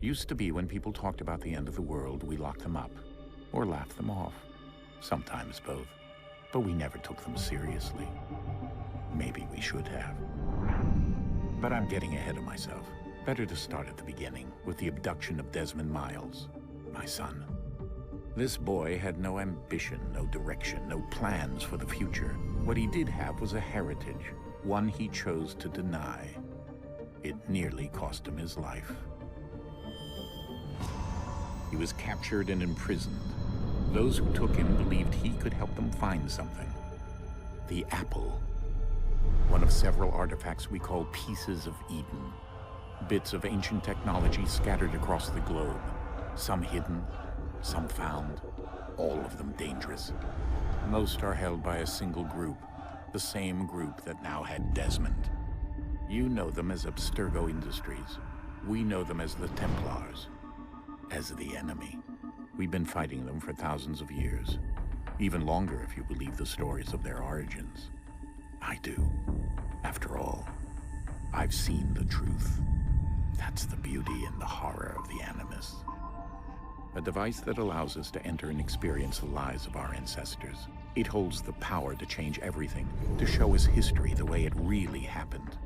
Used to be when people talked about the end of the world, we locked them up, or laughed them off. Sometimes both. But we never took them seriously. Maybe we should have. But I'm getting ahead of myself. Better to start at the beginning, with the abduction of Desmond Miles, my son. This boy had no ambition, no direction, no plans for the future. What he did have was a heritage, one he chose to deny. It nearly cost him his life. He was captured and imprisoned. Those who took him believed he could help them find something. The apple. One of several artifacts we call pieces of Eden. Bits of ancient technology scattered across the globe. Some hidden, some found, all of them dangerous. Most are held by a single group, the same group that now had Desmond. You know them as Abstergo Industries. We know them as the Templars, as the enemy. We've been fighting them for thousands of years, even longer if you believe the stories of their origins. I do. After all, I've seen the truth. That's the beauty and the horror of the Animus. A device that allows us to enter and experience the lives of our ancestors. It holds the power to change everything, to show us history the way it really happened.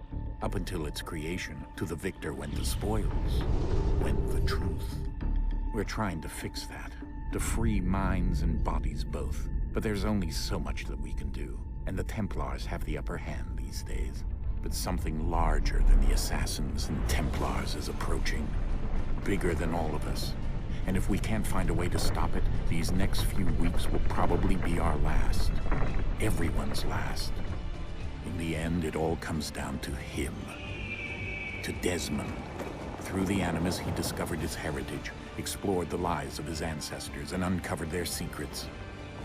Up until its creation, to the victor went the spoils, went the truth. We're trying to fix that, to free minds and bodies both. But there's only so much that we can do, and the Templars have the upper hand these days. But something larger than the Assassins and Templars is approaching, bigger than all of us. And if we can't find a way to stop it, these next few weeks will probably be our last. Everyone's last. In the end, it all comes down to him. To Desmond. Through the Animus, he discovered his heritage, explored the lives of his ancestors, and uncovered their secrets.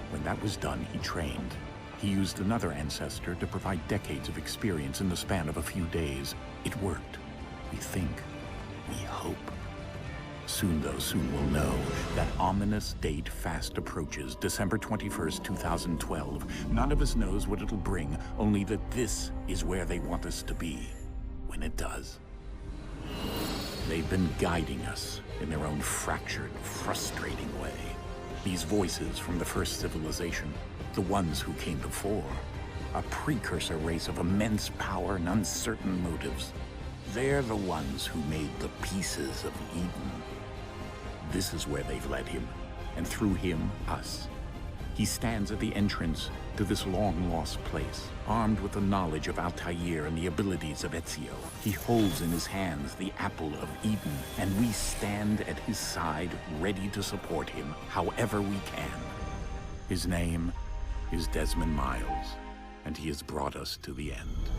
When that was done, he trained. He used another ancestor to provide decades of experience in the span of a few days. It worked. We think. We hope. Soon, though, soon we'll know. That ominous date fast approaches, December 21st, 2012. None of us knows what it'll bring, only that this is where they want us to be, when it does. They've been guiding us in their own fractured, frustrating way. These voices from the first civilization, the ones who came before, a precursor race of immense power and uncertain motives. They're the ones who made the pieces of Eden. This is where they've led him, and through him, us. He stands at the entrance to this long-lost place, armed with the knowledge of Altair and the abilities of Ezio. He holds in his hands the apple of Eden, and we stand at his side, ready to support him however we can. His name is Desmond Miles, and he has brought us to the end.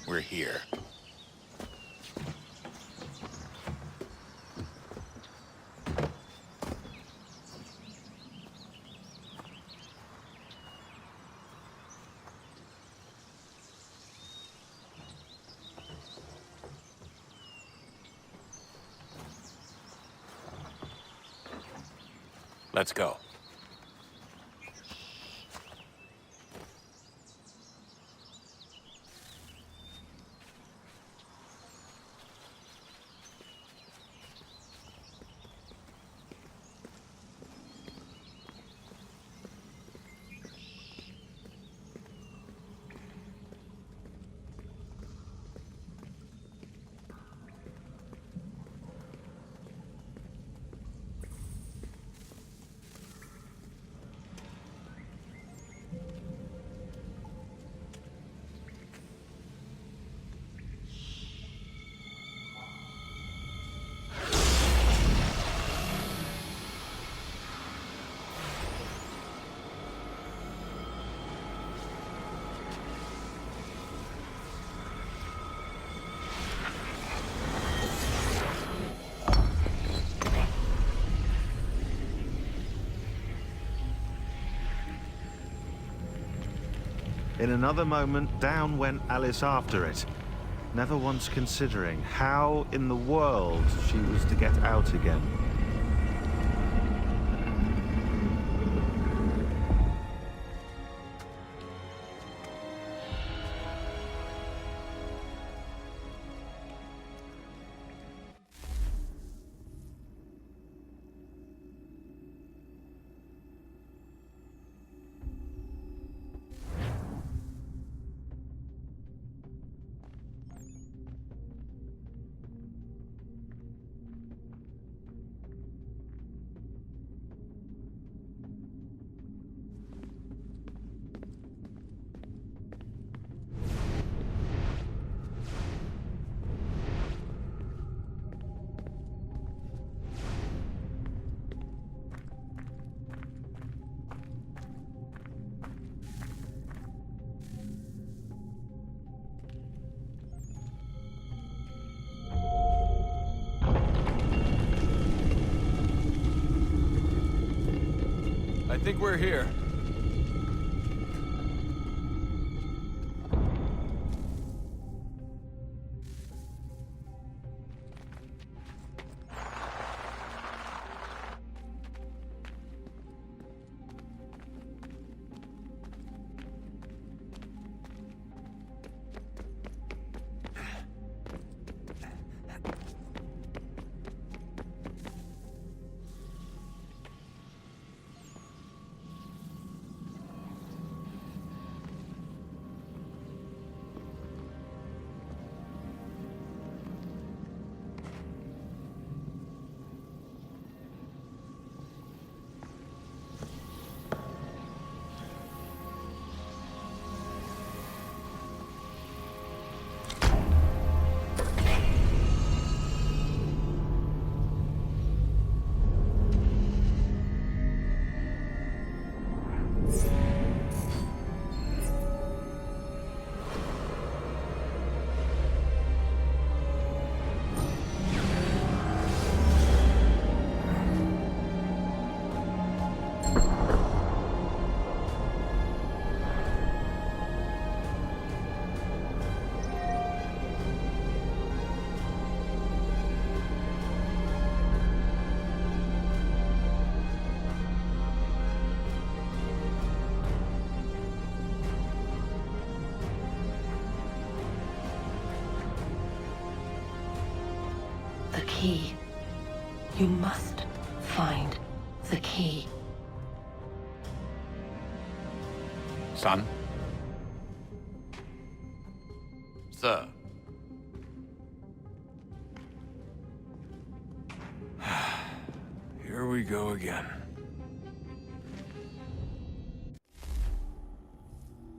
We're here. Let's go. In another moment, down went Alice after it, never once considering how in the world she was to get out again. I think we're here. The key. You must find the key. Son? Sir. Here we go again.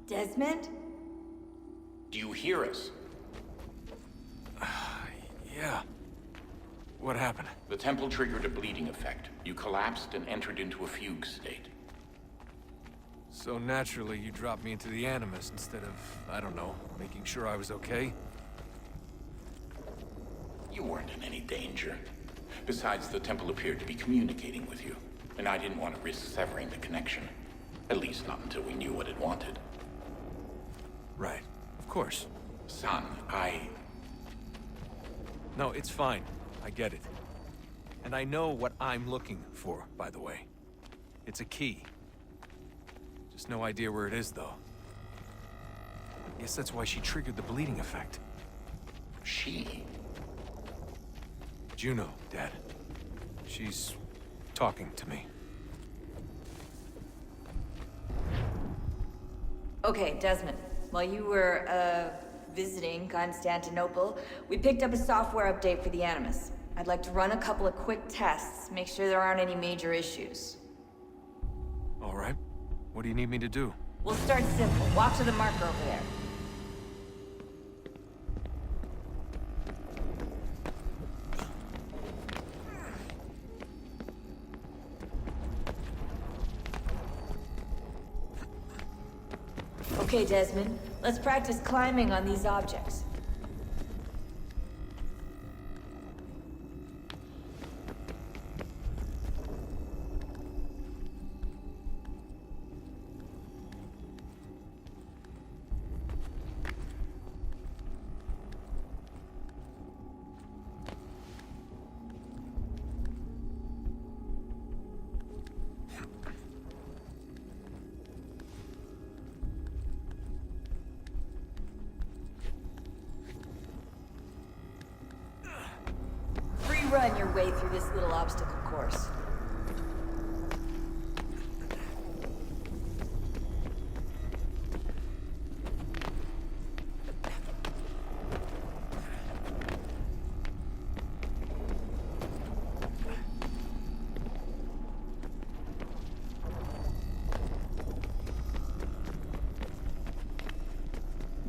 Desmond? Do you hear us? Yeah. What happened? The temple triggered a bleeding effect. You collapsed and entered into a fugue state. So naturally, you dropped me into the Animus instead of, I don't know, making sure I was okay? You weren't in any danger. Besides, the temple appeared to be communicating with you, and I didn't want to risk severing the connection. At least not until we knew what it wanted. Right. Of course. Son, No, it's fine. I get it. And I know what I'm looking for, by the way. It's a key. Just no idea where it is, though. Guess that's why she triggered the bleeding effect. She? Juno, Dad. She's talking to me. Okay, Desmond. While you were, visiting Constantinople, we picked up a software update for the Animus. I'd like to run a couple of quick tests, make sure there aren't any major issues. All right. What do you need me to do? We'll start simple. Walk to the marker over there. Okay, Desmond. Let's practice climbing on these objects. run your way through this little obstacle course.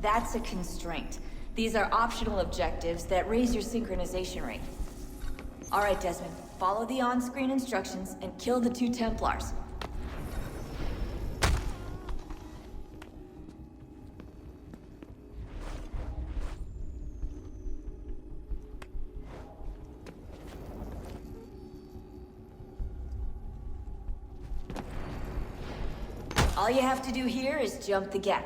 That's a constraint. These are optional objectives that raise your synchronization rate. All right, Desmond. Follow the on-screen instructions and kill the 2 Templars. All you have to do here is jump the gap.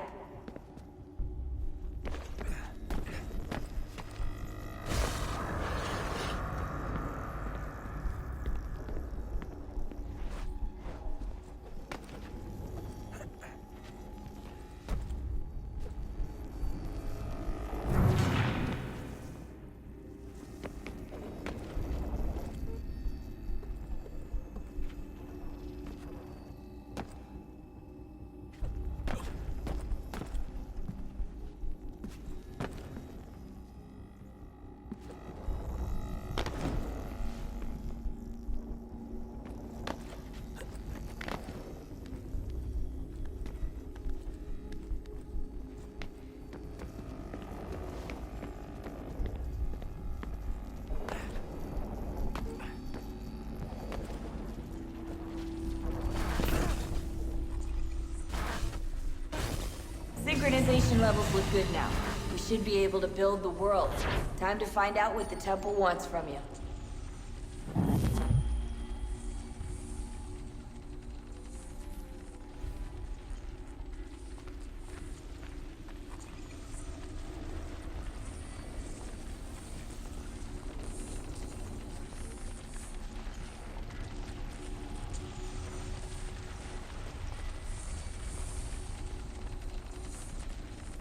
Synchronization levels look good now. We should be able to build the world. Time to find out what the temple wants from you.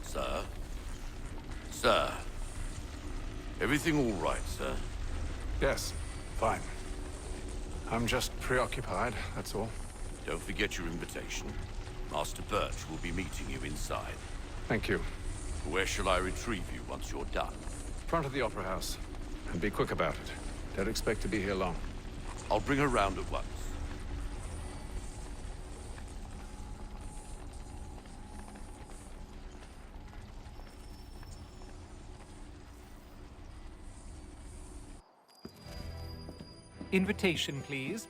Sir? Sir? Everything all right, sir? Yes, fine. I'm just preoccupied, that's all. Don't forget your invitation. Master Birch will be meeting you inside. Thank you. Where shall I retrieve you once you're done? Front of the Opera House. And be quick about it. Don't expect to be here long. I'll bring her round at once. Invitation, please.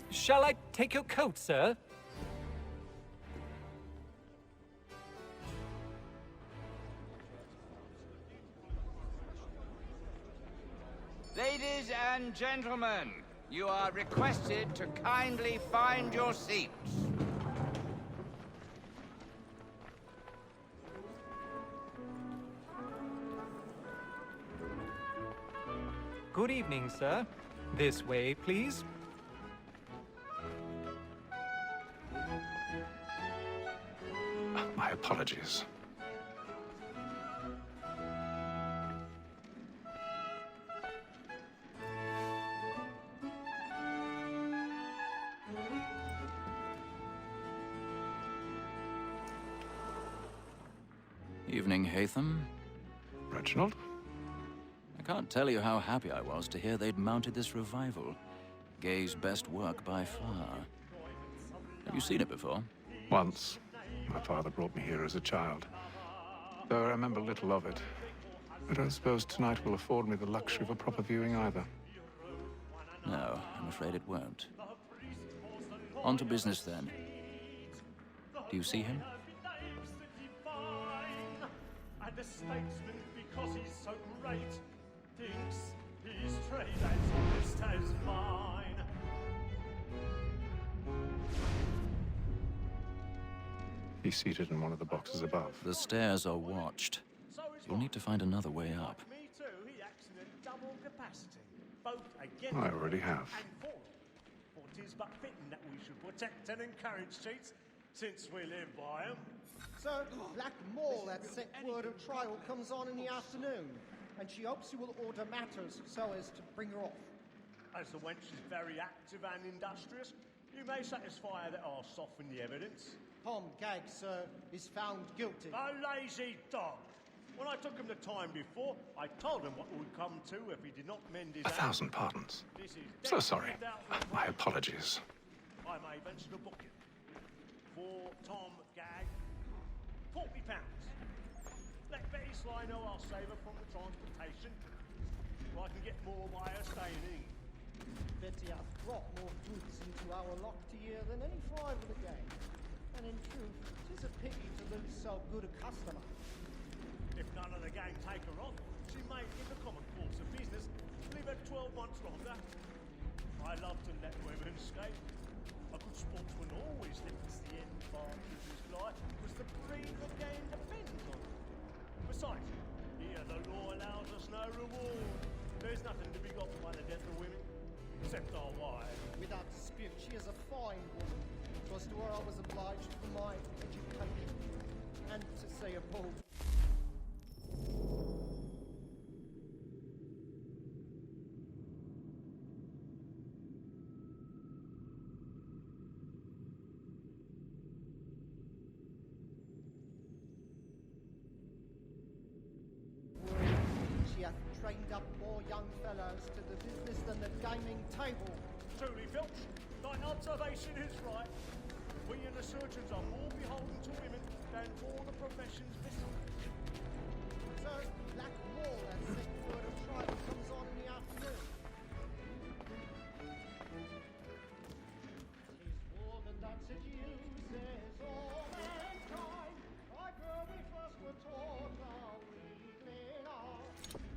Shall I take your coat, sir? Ladies and gentlemen, you are requested to kindly find your seats. Good evening, sir. This way, please. My apologies. Evening, Haytham. Reginald? I can't tell you how happy I was to hear they'd mounted this revival. Gay's best work by far. Have you seen it before? Once. My father brought me here as a child. Though I remember little of it. I don't suppose tonight will afford me the luxury of a proper viewing either. No, I'm afraid it won't. On to business then. Do you see him? And the statesman, because he's so great, thinks his trade as honest as mine. He's seated in one of the boxes above. The stairs are watched. You'll need to find another way up. Me too, he acts in a double capacity, both against I already have. and for. For 'tis but fitting that we should protect and encourage cheats, since we live by 'em. Sir, Black Mall had set word of trial comes on in the afternoon. and she hopes you will order matters so as to bring her off. As the wench is very active and industrious, you may satisfy her that I'll soften the evidence. Tom Gagg, sir, is found guilty. A lazy dog! When I took him the time before, I told him what would come to if he did not mend his... 1,000 pardons. This is So sorry. My apologies. I may venture to book it. For Tom Gagg, £40. Let Betty Sly know I'll save her from the transportation, or I can get more by her staying in. Betty hath brought more goods into our locked year than any five of the gang. And in truth, 'tis a pity to lose so good a customer. If none of the gang take her off, she may, in the common course of business, leave her 12 months longer. I love to let women escape. A good sportsman always lets the end part of his life, because the breed of the game depends on it. Besides, here the law allows us no reward. There's nothing to be got by the death of women, except our wives. Without dispute, she is a fine woman. 'Twas to her I was obliged for my education, and to say a bold... She hath trained up more young fellows to the business than the gaming table. Truly, Filch, thy observation is right. We and the surgeons are more beholden to women than all the professions besides. Sir, Black Wall has sent word of trial comes on in the afternoon. Tis woman that seduces all mankind, like her we first were taught our weakling art.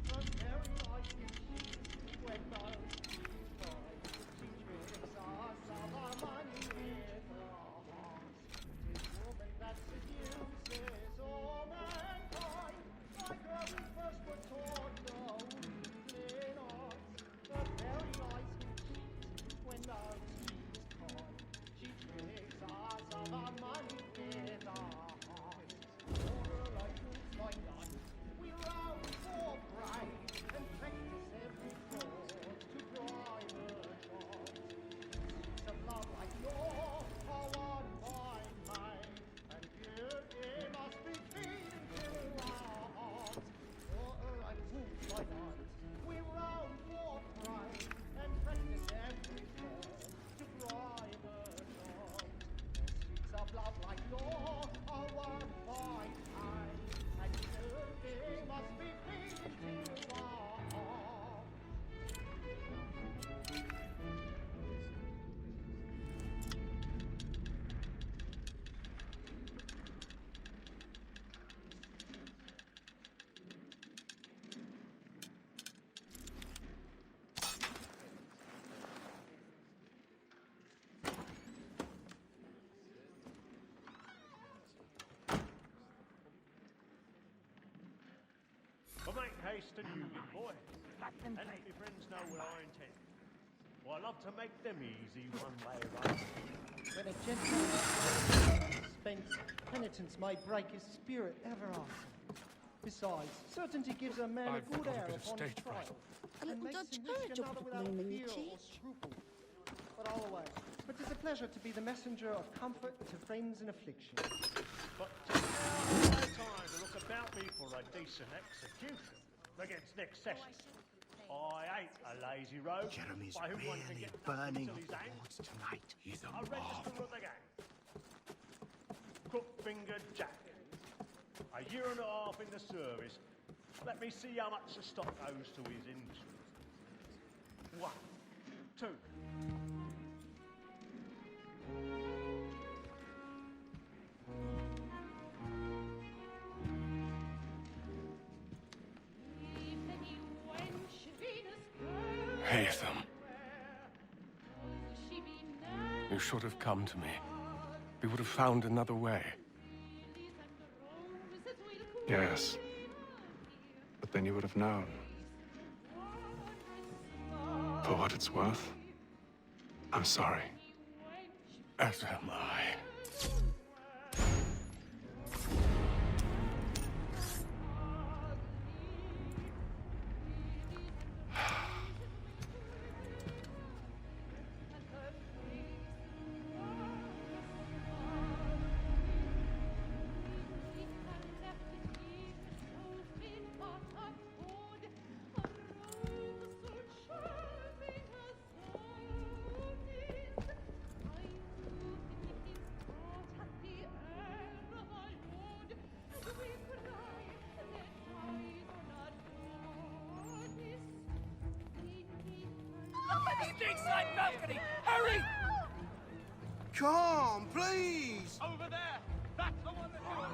Her very life is when those she tricks us of our money with her hearts. Tis woman that seduces all mankind, like her we first were taught our weakling arts. Her very eyes can cheat when those she's caught. She tricks us of our money with her hearts. Order like fools by night, we round for pride and practice every fraud to bribe her charms. Seeds of love like yours are one by mine, and beauty must be feeding to our hearts. Order like fools by night, we round for pride and practice every fraud to bribe her charms. Seeds of love like yours are one by mine, and beauty must be feeding to our hearts. But make haste and you, big boy, and let me friends know what I intend. For I love to make them easy one way round. When a gentleman spends penitence may break his spirit ever after. Besides, certainty gives a man a good air upon his trial, and makes him reach another without fear or scruple. But always, but 'tis a pleasure to be the messenger of comfort to friends in affliction. But just now is no time to look about me for a decent execution against next session. I ain't a lazy rogue. Jeremy's by whom one can really get burning till he's up hanged. boards tonight. He's a register of the gang. Crook-fingered Jack. A year and a half in the service. Let me see how much the stock owes to his industry. 1, 2. Haytham. You should have come to me. We would have found another way. Yes. But then you would have known. For what it's worth, I'm sorry. As am I. Stateside balcony! Hurry! Come, please! Over there! That's the one that you were...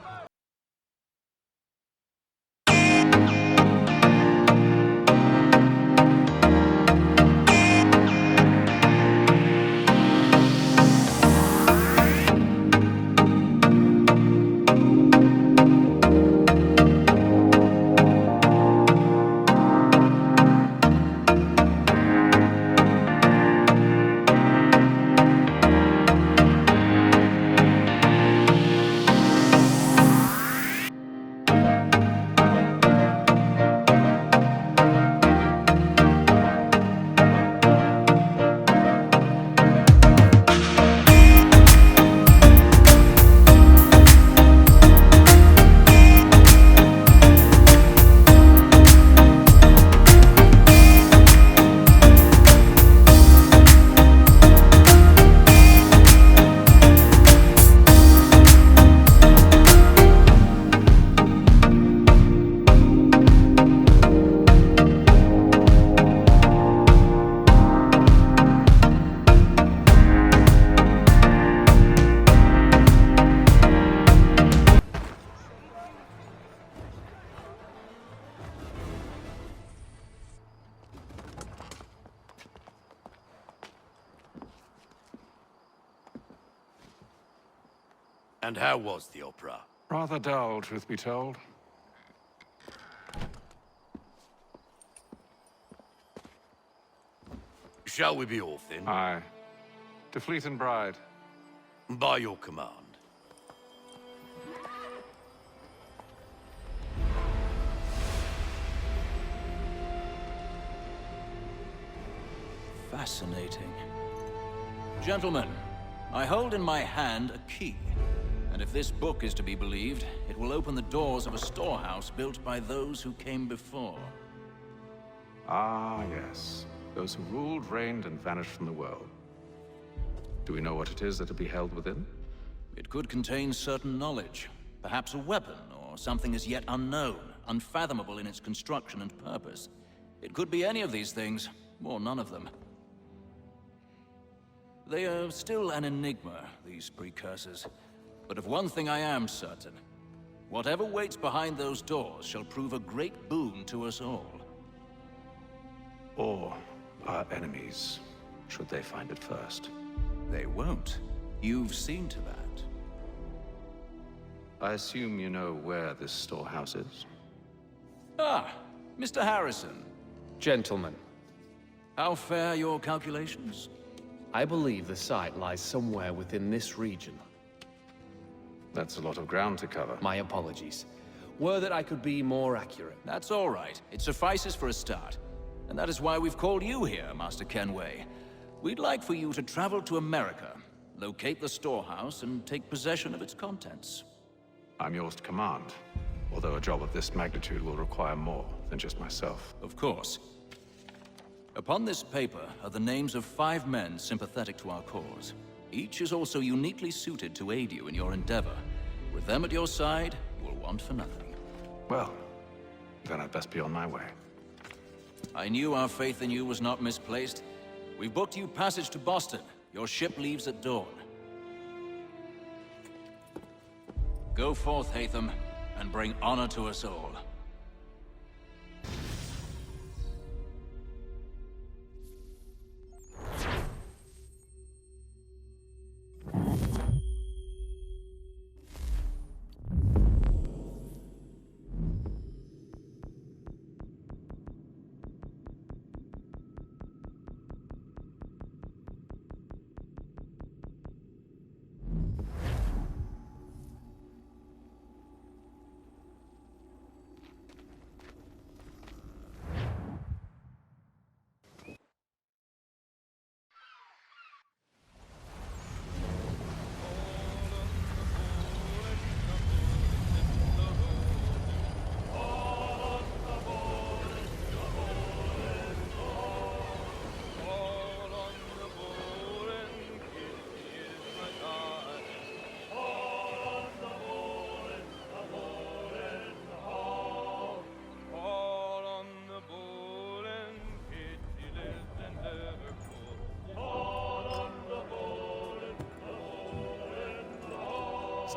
And how was the opera? Rather dull, truth be told. Shall we be off then? Aye. To Fleet and Bride. By your command. Fascinating. Gentlemen, I hold in my hand a key. And if this book is to be believed, it will open the doors of a storehouse built by those who came before. Ah, yes. Those who ruled, reigned, and vanished from the world. Do we know what it is that will be held within? It could contain certain knowledge. Perhaps a weapon, or something as yet unknown, unfathomable in its construction and purpose. It could be any of these things, or none of them. They are still an enigma, these precursors. But of one thing I am certain. Whatever waits behind those doors shall prove a great boon to us all. Or our enemies, should they find it first. They won't. You've seen to that. I assume you know where this storehouse is? Ah, Mr. Harrison. Gentlemen, How fare your calculations? I believe the site lies somewhere within this region. That's a lot of ground to cover. My apologies. Were that I could be more accurate. That's all right. It suffices for a start. And that is why we've called you here, Master Kenway. We'd like for you to travel to America, locate the storehouse, and take possession of its contents. I'm yours to command, although a job of this magnitude will require more than just myself. Of course. Upon this paper are the names of 5 men sympathetic to our cause. Each is also uniquely suited to aid you in your endeavor. With them at your side, you will want for nothing. Well, then I'd best be on my way. I knew our faith in you was not misplaced. We've booked you passage to Boston. Your ship leaves at dawn. Go forth, Hatham, and bring honor to us all.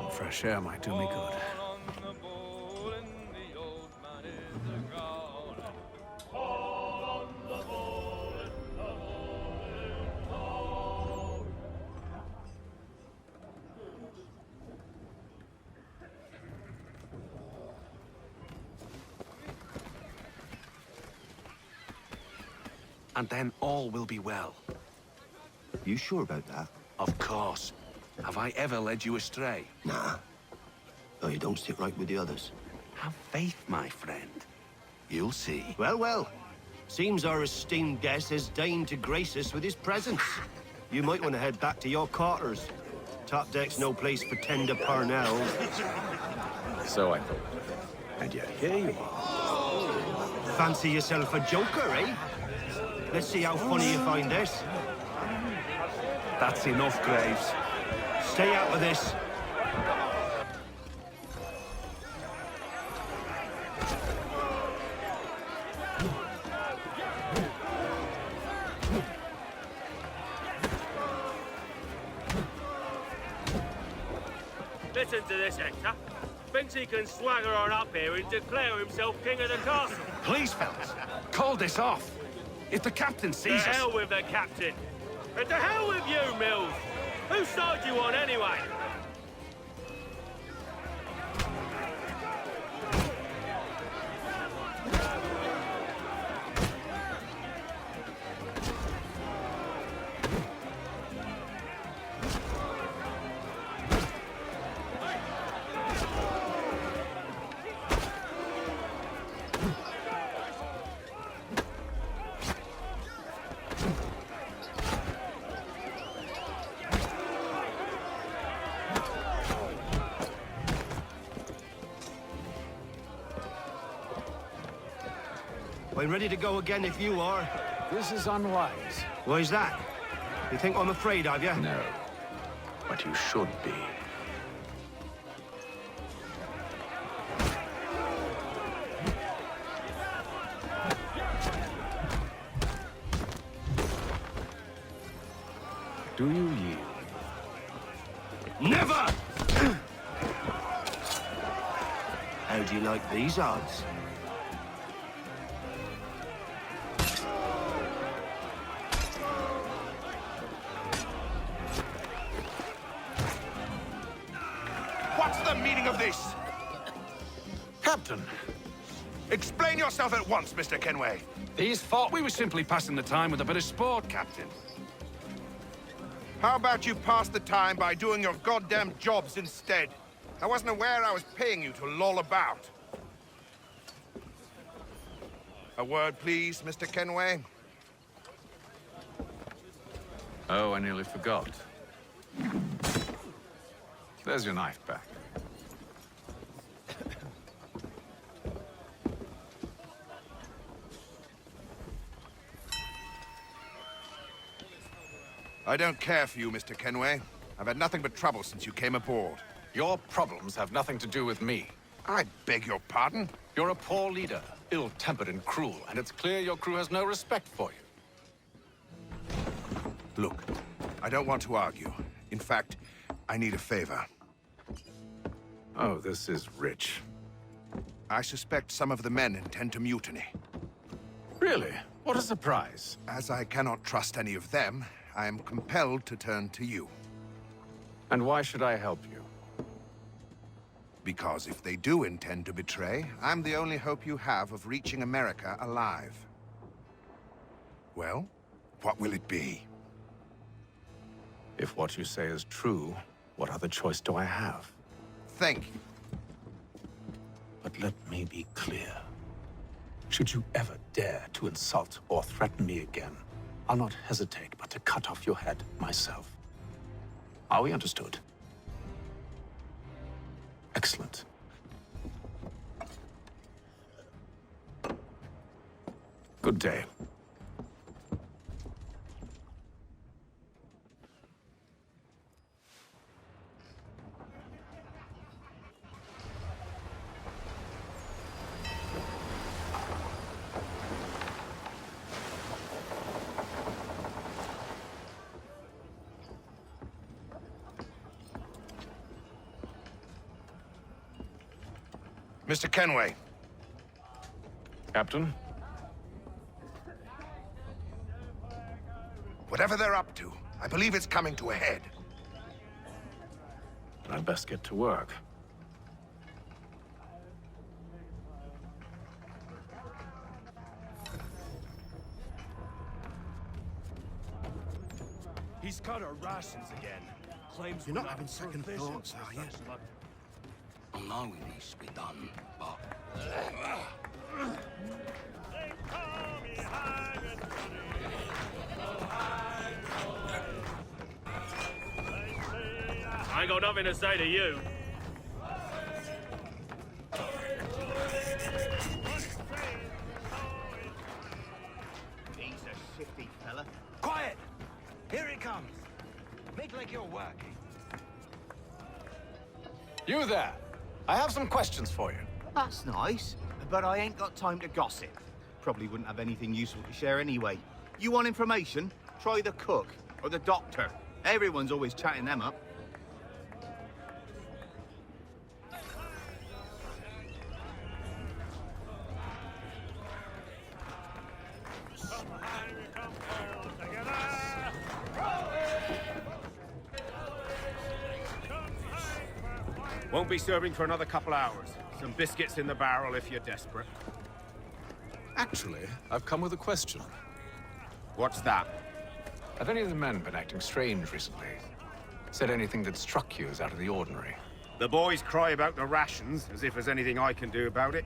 Some fresh air might do me good. And then all will be well. You sure about that? Of course. Have I ever led you astray? Nah. No, you don't stick right with the others. Have faith, my friend. You'll see. Well, well. Seems our esteemed guest has deigned to grace us with his presence. You might want to head back to your quarters. Top deck's no place for tender Parnell. So I thought. And yet here you are. Fancy yourself a joker, eh? Let's see how funny you find this. That's enough, Graves. Stay out of this. Listen to this, Hector. Thinks he can swagger on up here and declare himself king of the castle. Please, fellas, call this off. If the captain To sees us... hell with the captain. And to hell with you, Mills. Whose side you on, anyway? I'm ready to go again if you are. This is unwise. Why's that? You think I'm afraid of you? No. But you should be. Do you yield? Never! How do you like these odds? What's the meaning of this? Captain, Explain yourself at once, Mr. Kenway. these thought we were simply passing the time with a bit of sport, Captain. How about you pass the time by doing your goddamn jobs instead? I wasn't aware I was paying you to loll about. A word, please, Mr. Kenway. Oh, I nearly forgot. There's your knife back. I don't care for you, Mr. Kenway. I've had nothing but trouble since you came aboard. Your problems have nothing to do with me. I beg your pardon? You're a poor leader, ill-tempered and cruel, and it's clear your crew has no respect for you. Look, I don't want to argue. In fact, I need a favor. Oh, this is rich. I suspect some of the men intend to mutiny. Really? What a surprise. As I cannot trust any of them, I am compelled to turn to you. And why should I help you? Because if they do intend to betray, I'm the only hope you have of reaching America alive. Well, what will it be? If what you say is true, what other choice do I have? Thank you. But let me be clear. Should you ever dare to insult or threaten me again, I'll not hesitate but to cut off your head myself. Are we understood? Excellent. Good day. Mr. Kenway. Captain? Whatever they're up to, I believe it's coming to a head. I'd best get to work. He's cut our rations again. Claims You're we're not having second provisions thoughts, for are you? such luck. I know it needs to be done, but... I ain't got nothing to say to you. He's a shifty fella. Quiet! Here it comes. Make like you're working. You there! I have some questions for you. That's nice, but I ain't got time to gossip. Probably wouldn't have anything useful to share anyway. You want information? Try the cook or the doctor. Everyone's always chatting them up. Won't be serving for another couple hours. Some biscuits in the barrel if you're desperate. Actually, I've come with a question. What's that? Have any of the men been acting strange recently? Said anything that struck you as out of the ordinary? The boys cry about the rations, as if there's anything I can do about it.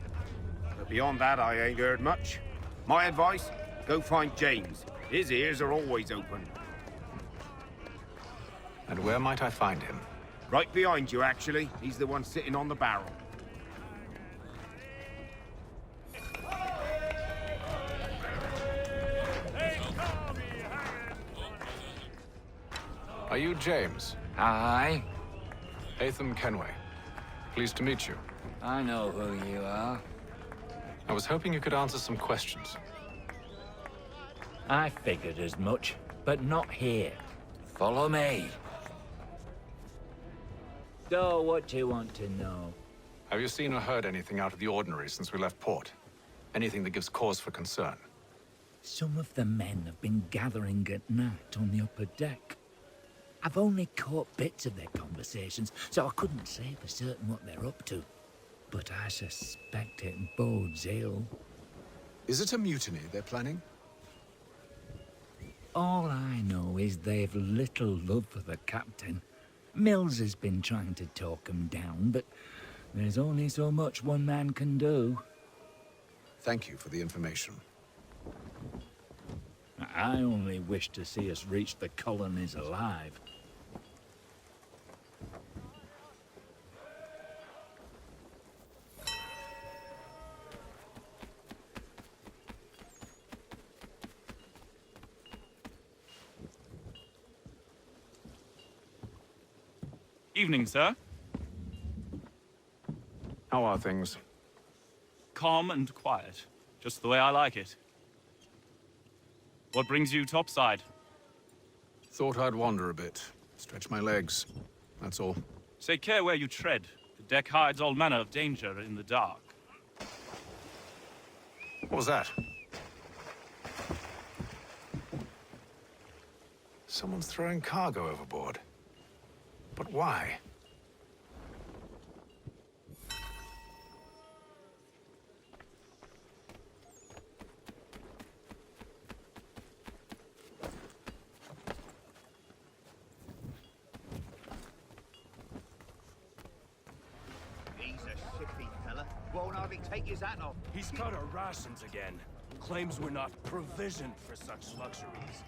But beyond that, I ain't heard much. My advice, go find James. His ears are always open. And where might I find him? Right behind you, actually. He's the one sitting on the barrel. Are you James? Aye. Atham Kenway. Pleased to meet you. I know who you are. I was hoping you could answer some questions. I figured as much, but not here. Follow me. So, what do you want to know? Have you seen or heard anything out of the ordinary since we left port? Anything that gives cause for concern? Some of the men have been gathering at night on the upper deck. I've only caught bits of their conversations, so I couldn't say for certain what they're up to. But I suspect it bodes ill. Is it a mutiny they're planning? All I know is they've little love for the captain. Mills has been trying to talk him down, but there's only so much one man can do. Thank you for the information. I only wish to see us reach the colonies alive. Evening, sir. How are things? Calm and quiet. Just the way I like it. What brings you topside? Thought I'd wander a bit. Stretch my legs. That's all. Take care where you tread. The deck hides all manner of danger in the dark. What was that? Someone's throwing cargo overboard. But why? He's a shifty fella. Won't hardly take his hat off. He's cut our rations again. Claims we're not provisioned for such luxuries.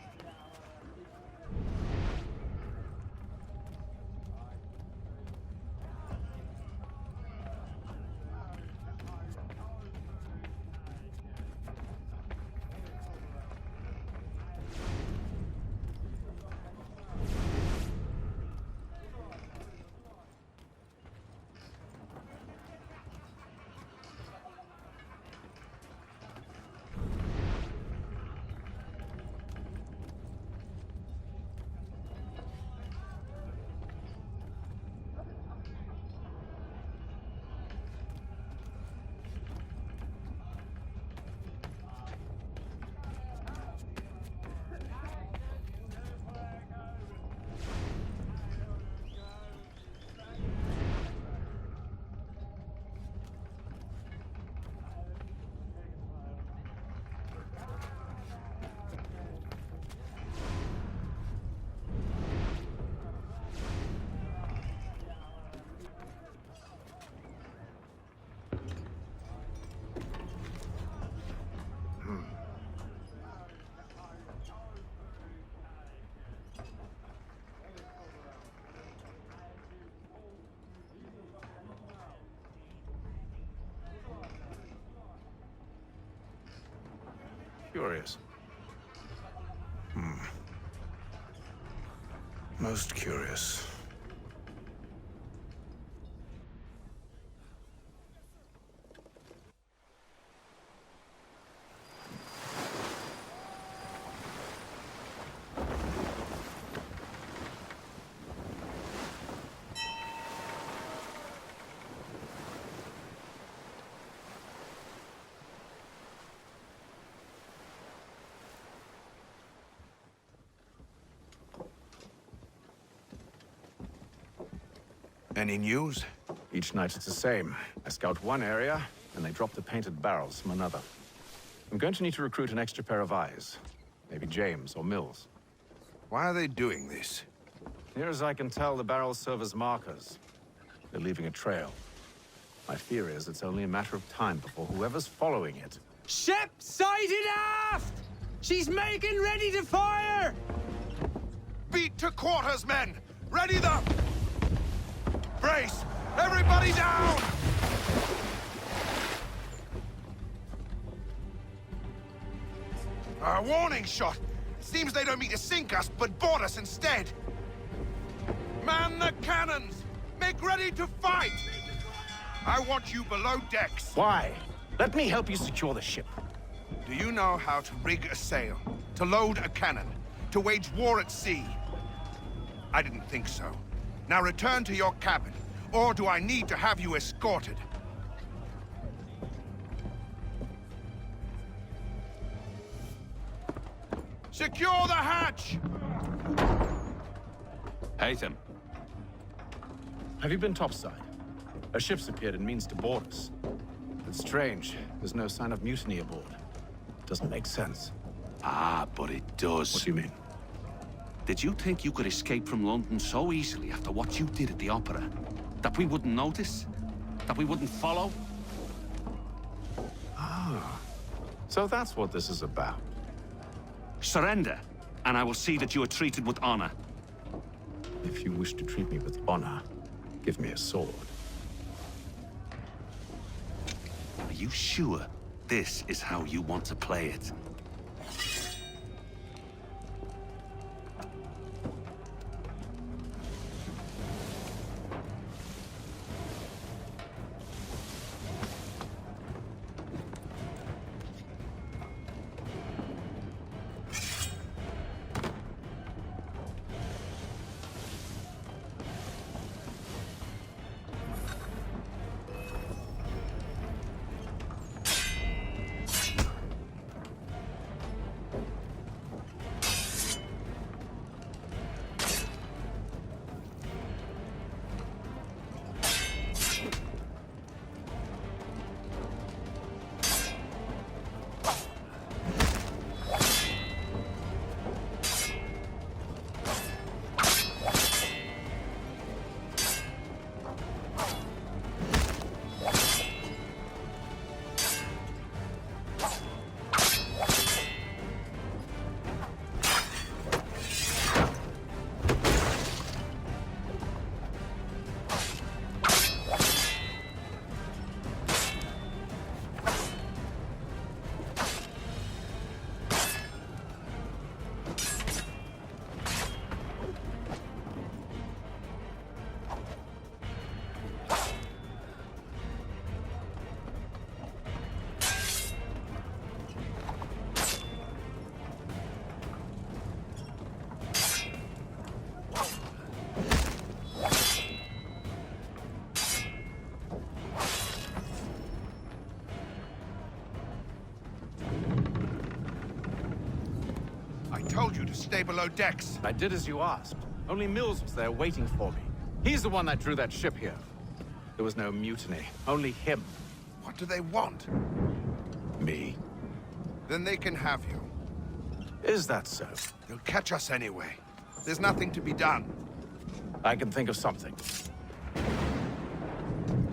curious. Most curious. Any news? Each night it's the same. I scout one area, and they drop the painted barrels from another. I'm going to need to recruit an extra pair of eyes. Maybe James or Mills. Why are they doing this? Near as I can tell, the barrels serve as markers. They're leaving a trail. My fear is it's only a matter of time before whoever's following it... Ship sighted aft! She's making ready to fire! Beat to quarters, men! Ready the... Brace! Everybody down! A warning shot! Seems they don't mean to sink us, but board us instead! Man the cannons! Make ready to fight! I want you below decks. Why? Let me help you secure the ship. Do you know how to rig a sail? To load a cannon? To wage war at sea? I didn't think so. Now return to your cabin, or do I need to have you escorted? Secure the hatch! Haytham. Have you been topside? A ship's appeared and means to board us. It's strange. There's no sign of mutiny aboard. Doesn't make sense. Ah, but it does. What do you mean? Did you think you could escape from London so easily after what you did at the Opera? That we wouldn't notice? That we wouldn't follow? Ah. So that's what this is about. Surrender, and I will see that you are treated with honor. If you wish to treat me with honor, give me a sword. Are you sure this is how you want to play it? I told you to stay below decks. I did as you asked. Only Mills was there waiting for me. He's the one that drew that ship here. There was no mutiny, only him. What do they want? Me. Then they can have you. Is that so? They'll catch us anyway. There's nothing to be done. I can think of something.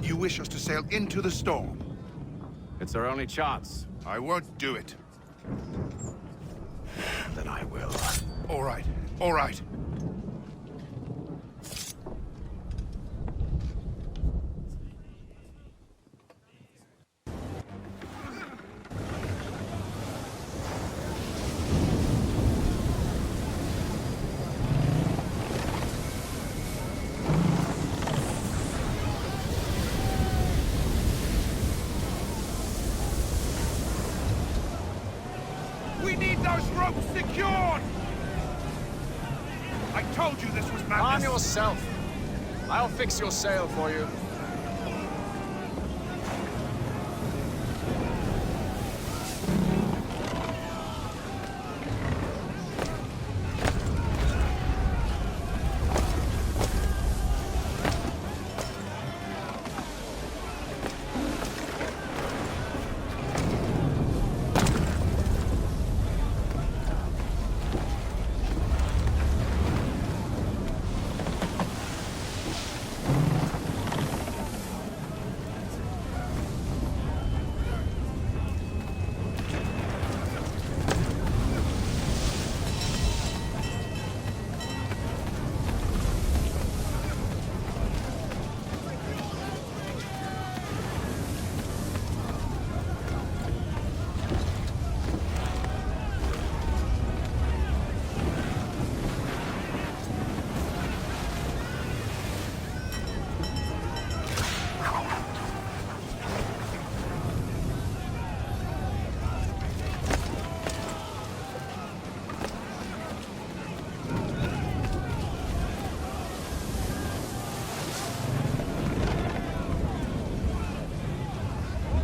You wish us to sail into the storm? It's our only chance. I won't do it. Then I will. All right, all right. rope secured! I told you this was madness. Calm yourself. I'll fix your sail for you.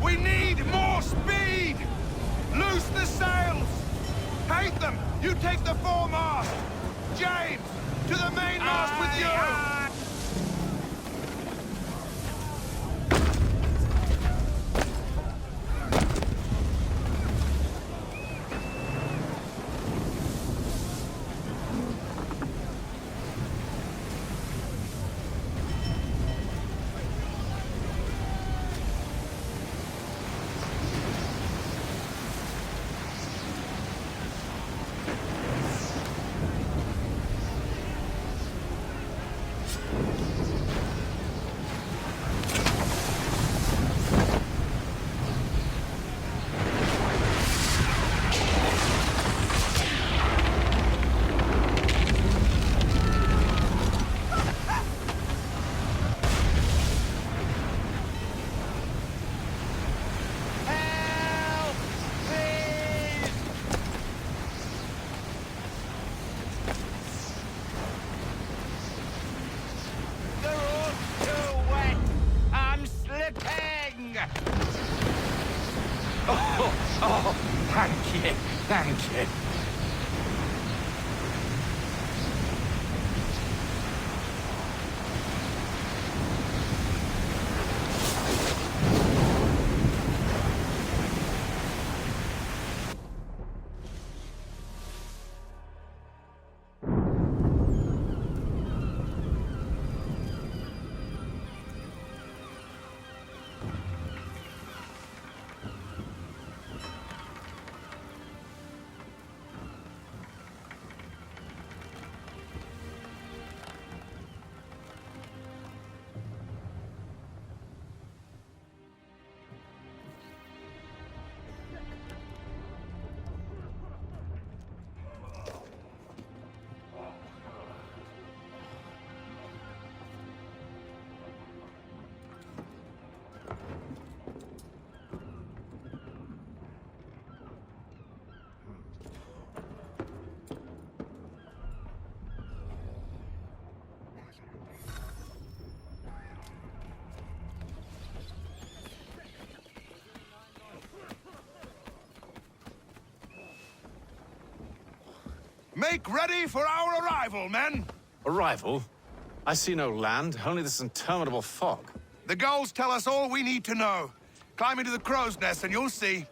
We need more speed! Loose the sails! Hate them! You take the foremast! James, to the mainmast with you! Oh, thank you, thank you. Make ready for our arrival, men! Arrival? I see no land, only this interminable fog. The gulls tell us all we need to know. Climb into the crow's nest and you'll see.